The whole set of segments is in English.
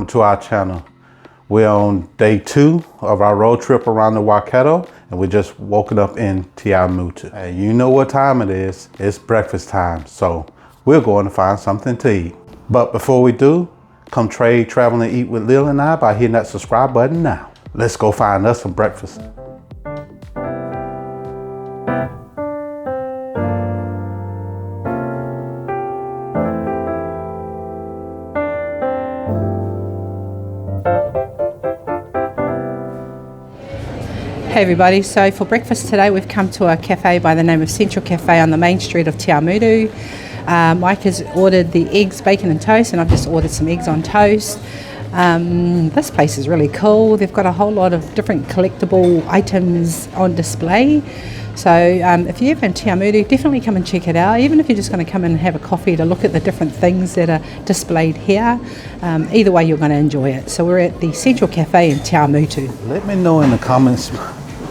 welcome to our channel. We're on day 2 of our road trip around the Waikato, and we just woken up in Awamutu. And you know what time it is. It's breakfast time, so we're going to find something to eat. But before we do, come trade, travel, and eat with Lil and I by hitting that subscribe button now. Let's go find us some breakfast. Hey everybody, so for breakfast today we've come to a cafe by the name of Central Cafe on the main street of Awamutu. Mike has ordered the eggs, bacon and toast, and I've just ordered some eggs on toast. This place is really cool. They've got a whole lot of different collectible items on display. So if you're ever in Awamutu, definitely come and check it out. Even if you're just going to come and have a coffee to look at the different things that are displayed here, either way you're going to enjoy it. So we're at the Central Cafe in Awamutu. Let me know in the comments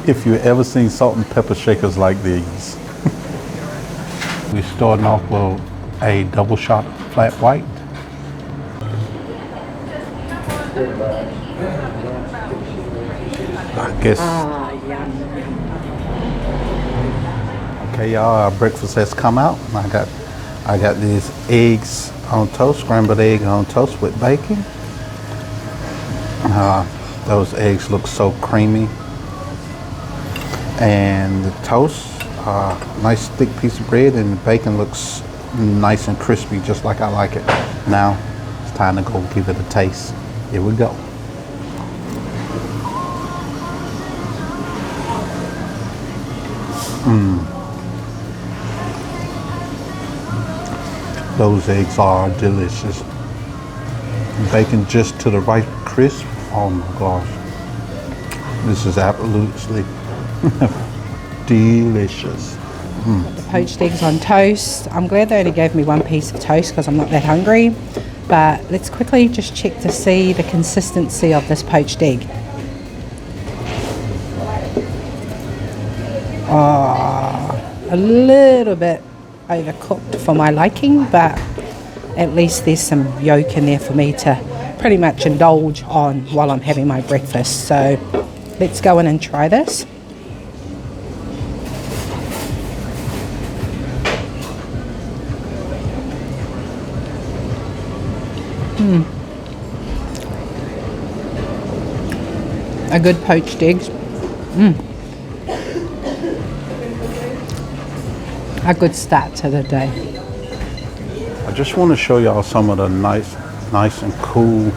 if you've ever seen salt and pepper shakers like these. We're starting off with a double shot flat white. I guess. Okay, y'all, our breakfast has come out. I got these eggs on toast, scrambled egg on toast with bacon. Those eggs look so creamy. And the toast, nice thick piece of bread, and the bacon looks nice and crispy, just like I like it. Now it's time to go give it a taste. Here we go. Those eggs are delicious. Bacon just to the right crisp. Oh my gosh. This is absolutely delicious. The poached eggs on toast. I'm glad they only gave me one piece of toast because I'm not that hungry. But let's quickly just check to see the consistency of this poached egg. A little bit overcooked for my liking, but at least there's some yolk in there for me to pretty much indulge on while I'm having my breakfast. So let's go in and try this. A good poached eggs. A good start to the day. I just want to show y'all some of the nice and cool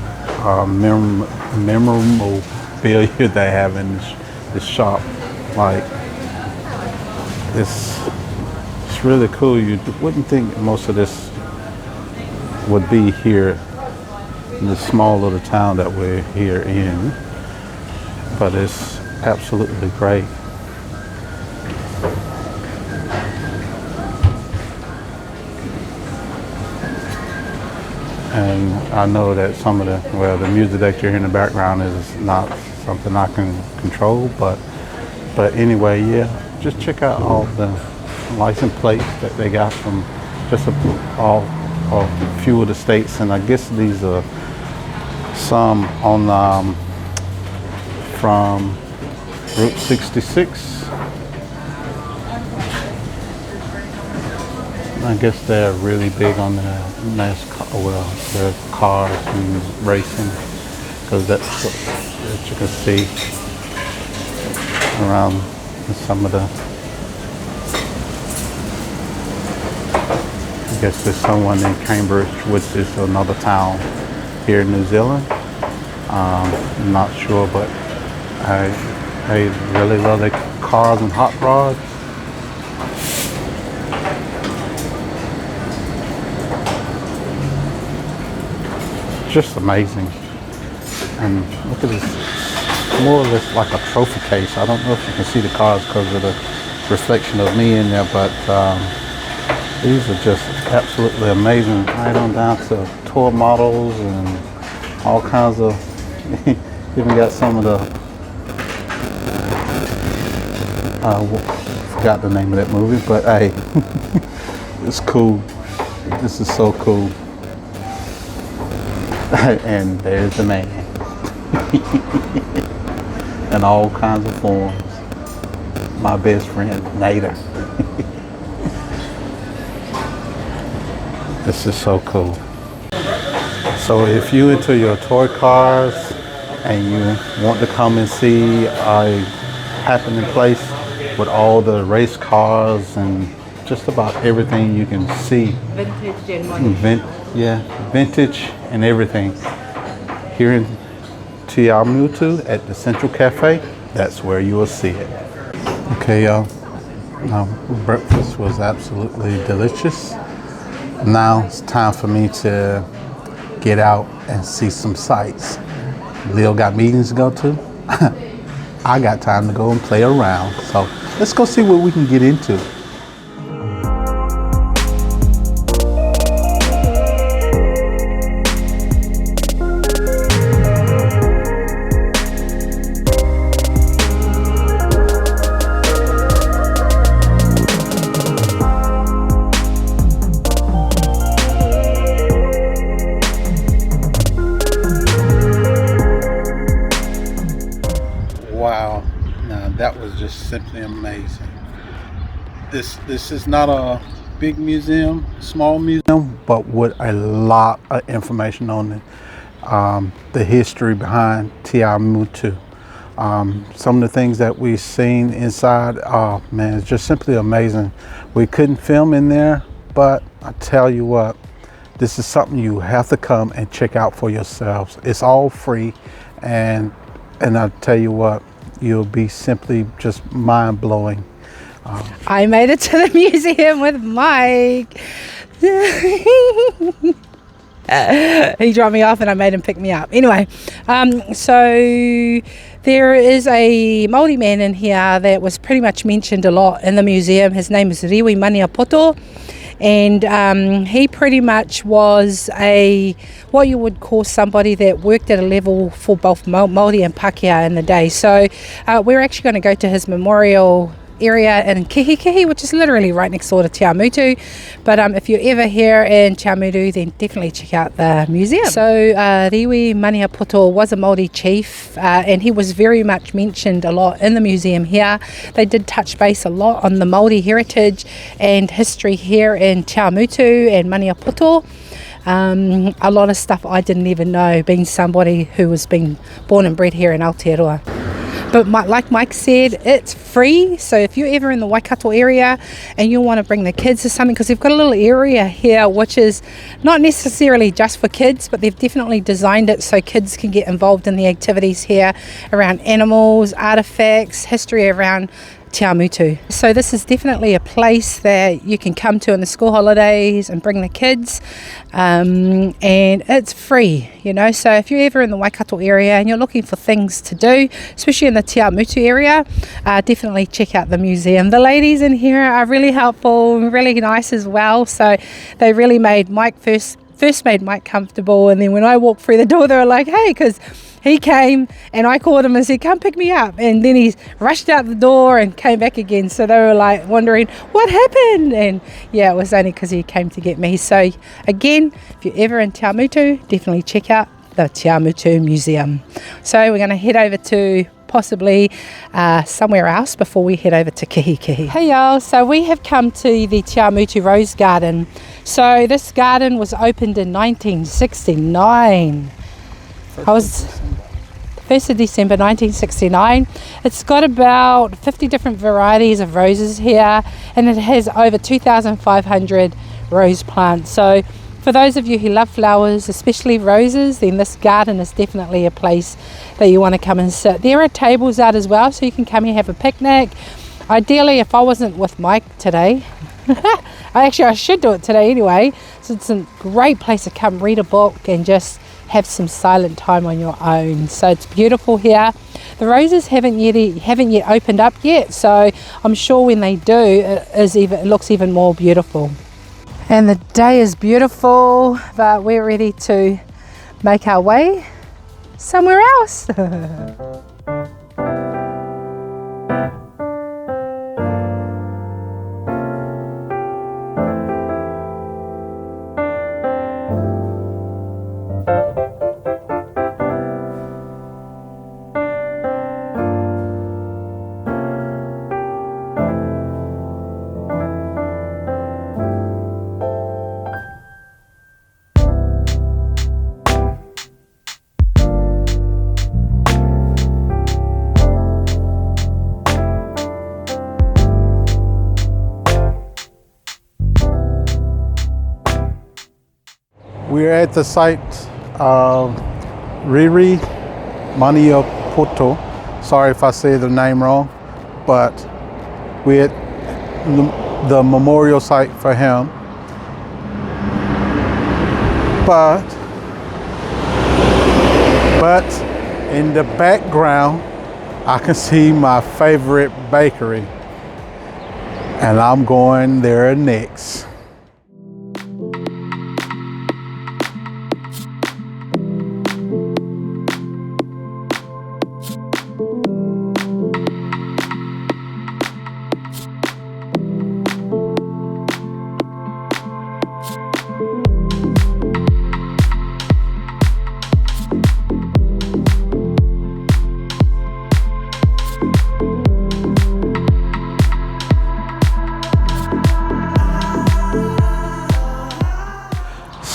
memorabilia they have in this shop. Like, it's really cool. You wouldn't think most of this would be here in this small little town that we're here in, but it's absolutely great. And I know that some of the music that you hear in the background is not something I can control, but anyway, yeah, just check out all the license plates that they got from just a few of the states, and I guess these are some on from Route 66. I guess they're really big on their NASCAR, their cars and racing, because that's what you can see around some of the. I guess there's someone in Cambridge, which is another town here in New Zealand. I'm not sure, but I really love their cars and hot rods. Just amazing. And look at this, more or less like a trophy case. I don't know if you can see the cars because of the reflection of me in there, but these are just absolutely amazing. Right on down to tour models and all kinds of, even got some of the, forgot the name of that movie, but hey, it's cool. This is so cool. And there's the man. In all kinds of forms. My best friend, Nader. This is so cool. So if you into your toy cars and you want to come and see a happening place with all the race cars and just about everything you can see. Vintage and modern. Vintage and everything. Here in Awamutu at the Central Cafe, that's where you will see it. Okay, y'all. Breakfast was absolutely delicious. Now it's time for me to get out and see some sights. Lil got meetings to go to. I got time to go and play around. So let's go see what we can get into. Wow, now that was just simply amazing. This is not a big museum, small museum, but with a lot of information on it. The history behind Awamutu. Some of the things that we've seen inside, oh man, it's just simply amazing. We couldn't film in there, but I tell you what, this is something you have to come and check out for yourselves. It's all free, and I tell you what, you'll be simply just mind-blowing. I made it to the museum with Mike. He dropped me off and I made him pick me up. Anyway, so there is a Māori man in here that was pretty much mentioned a lot in the museum. His name is Riwi Maniapoto. And he pretty much was what you would call somebody that worked at a level for both Māori and Pākehā in the day. So we're actually going to go to his memorial area in Kihikihi, which is literally right next door to Awamutu. But if you're ever here in Awamutu, then definitely check out the museum. So Riwi Maniapoto was a Māori chief, and he was very much mentioned a lot in the museum here. They did touch base a lot on the Māori heritage and history here in Awamutu and Maniapoto. A lot of stuff I didn't even know, being somebody who was born and bred here in Aotearoa. But like Mike said, it's free. So if you're ever in the Waikato area and you want to bring the kids to something, because they've got a little area here which is not necessarily just for kids, but they've definitely designed it so kids can get involved in the activities here around animals, artifacts, history around Awamutu. So this is definitely a place that you can come to in the school holidays and bring the kids, and it's free, so if you're ever in the Waikato area and you're looking for things to do, especially in the Awamutu area, definitely check out the museum. The ladies in here are really helpful and really nice as well, so they really made Mike first made Mike comfortable, and then when I walked through the door they were like, hey, because he came and I called him and said, come pick me up, and then he rushed out the door and came back again. So they were like wondering what happened, and yeah, it was only because he came to get me. So again, if you're ever in Awamutu, definitely check out the Awamutu Museum. So we're going to head over to possibly somewhere else before we head over to Kihikihi. Hey y'all, so we have come to the Awamutu Rose Garden. So this garden was opened in 1969. I was 1st of December 1969. It's got about 50 different varieties of roses here, and it has over 2,500 rose plants. So for those of you who love flowers, especially roses, then this garden is definitely a place that you want to come and sit. There are tables out as well, so you can come here, have a picnic. Ideally, if I wasn't with Mike today, I should do it today anyway, so it's a great place to come read a book and just have some silent time on your own. So it's beautiful here. The roses haven't yet opened up yet, so I'm sure when they do, it looks even more beautiful. And the day is beautiful, but we're ready to make our way somewhere else. We're at the site of Riri Maniapoto. Sorry if I say the name wrong, but we're at the memorial site for him. But in the background, I can see my favorite bakery, and I'm going there next.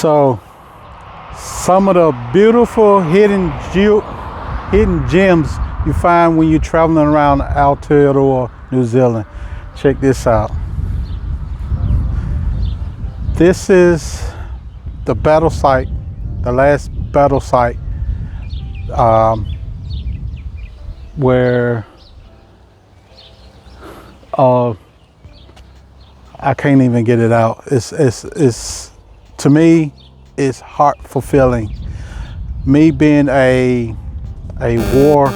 So some of the beautiful hidden gems you find when you're traveling around Aotearoa, New Zealand. Check this out. This is the battle site, the last battle site, where I can't even get it out. It's to me, it's heart fulfilling. Me being a war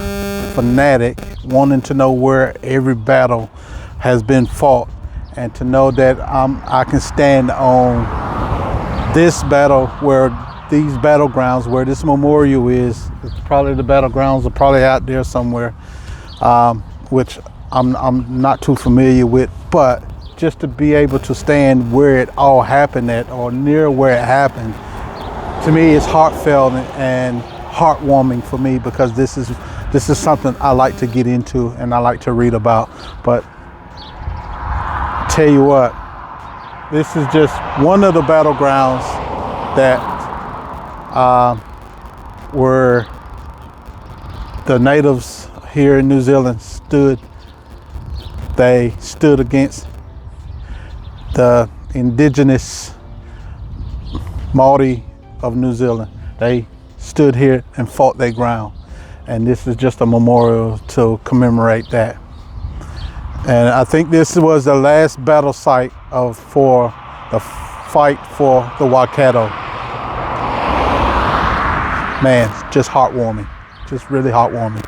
fanatic, wanting to know where every battle has been fought, and to know that I can stand on this battle, where these battlegrounds, where this memorial is. It's probably the battlegrounds are probably out there somewhere, which I'm not too familiar with, but just to be able to stand where it all happened at, or near where it happened, to me it's heartfelt and heartwarming for me, because this is something I like to get into and I like to read about. But tell you what, this is just one of the battlegrounds that where the natives here in New Zealand stood. They stood against the indigenous Maori of New Zealand. They stood here and fought their ground, and this is just a memorial to commemorate that. And I think this was the last battle site for the fight for the Waikato. Man, just heartwarming, just really heartwarming.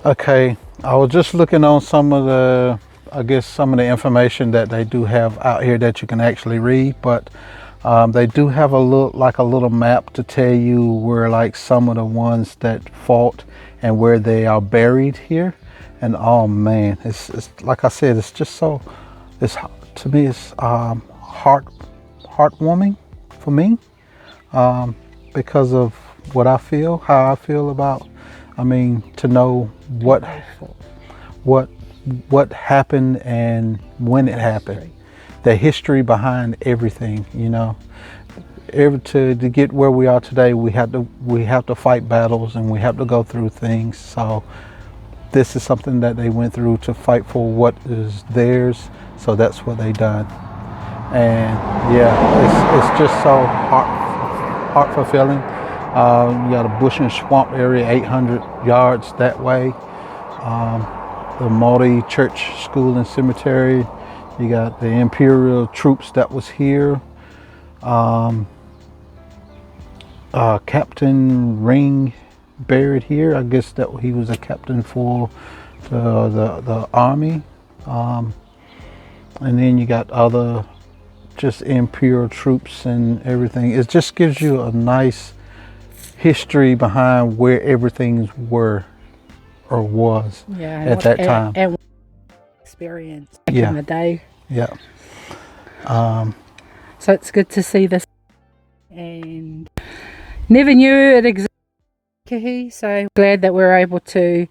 Okay, I was just looking on some of the, I guess some of the information that they do have out here that you can actually read, but they do have a little map to tell you where like some of the ones that fought and where they are buried here. And oh man, it's like I said, it's just so, to me it's heartwarming for me, because of what I feel, how I feel about, I mean, to know what happened and when it happened, the history behind everything, you know. To get where we are today, we have to fight battles and we have to go through things. So this is something that they went through to fight for what is theirs. So that's what they done. And yeah, it's just so heart fulfilling. You got a bush and swamp area 800 yards that way. The Maori Church, School and Cemetery. You got the Imperial troops that was here. Captain Ring buried here. I guess that he was a captain for the army. And then you got other just Imperial troops and everything. It just gives you a nice history behind where everything were or was at that time. And experience back in the day. Yeah. So it's good to see this, and never knew it existed in Kihi, so glad that we're able to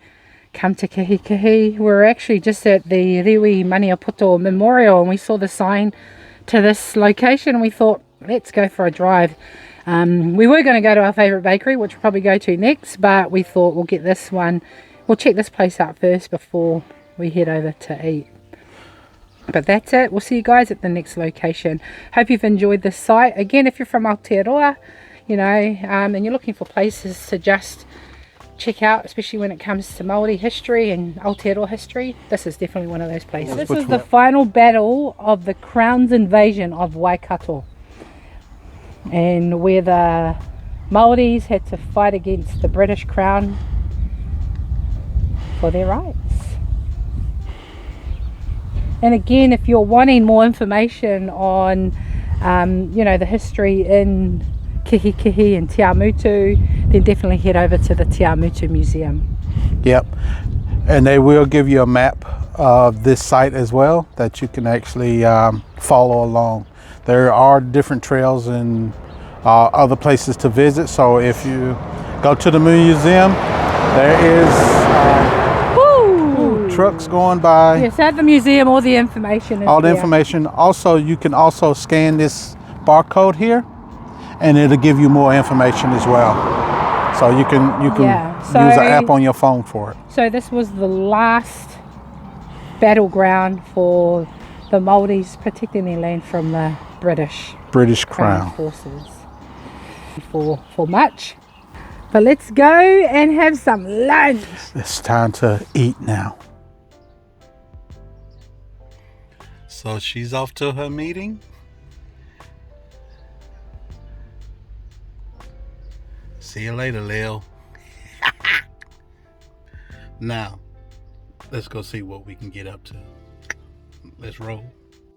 come to Kihi. We're actually just at the Riwi Maniapoto Memorial, and we saw the sign to this location and we thought, let's go for a drive. We were going to go to our favourite bakery, which we'll probably go to next, but we thought we'll get this one, we'll check this place out first before we head over to eat. But that's it. We'll see you guys at the next location. Hope you've enjoyed this site. Again, if you're from Aotearoa, you know, and you're looking for places to just check out, especially when it comes to Māori history and Aotearoa history, this is definitely one of those places. This was the final battle of the Crown's invasion of Waikato, and where the Māoris had to fight against the British Crown for their rights. And again, if you're wanting more information on, you know, the history in Kihikihi and Te Awamutu, then definitely head over to the Te Awamutu Museum. Yep, and they will give you a map of this site as well that you can actually follow along. There are different trails and other places to visit, so if you go to the museum, there is trucks going by. Yes, at the museum all the information is all the there. information. Also, you can also scan this barcode here and it'll give you more information as well, so you can use an app on your phone for it. So this was the last battleground for the Māoris, protecting their land from the British Crown forces for much. But let's go and have some lunch. It's time to eat now. So she's off to her meeting. See you later, Lil. Now, let's go see what we can get up to. Let's roll.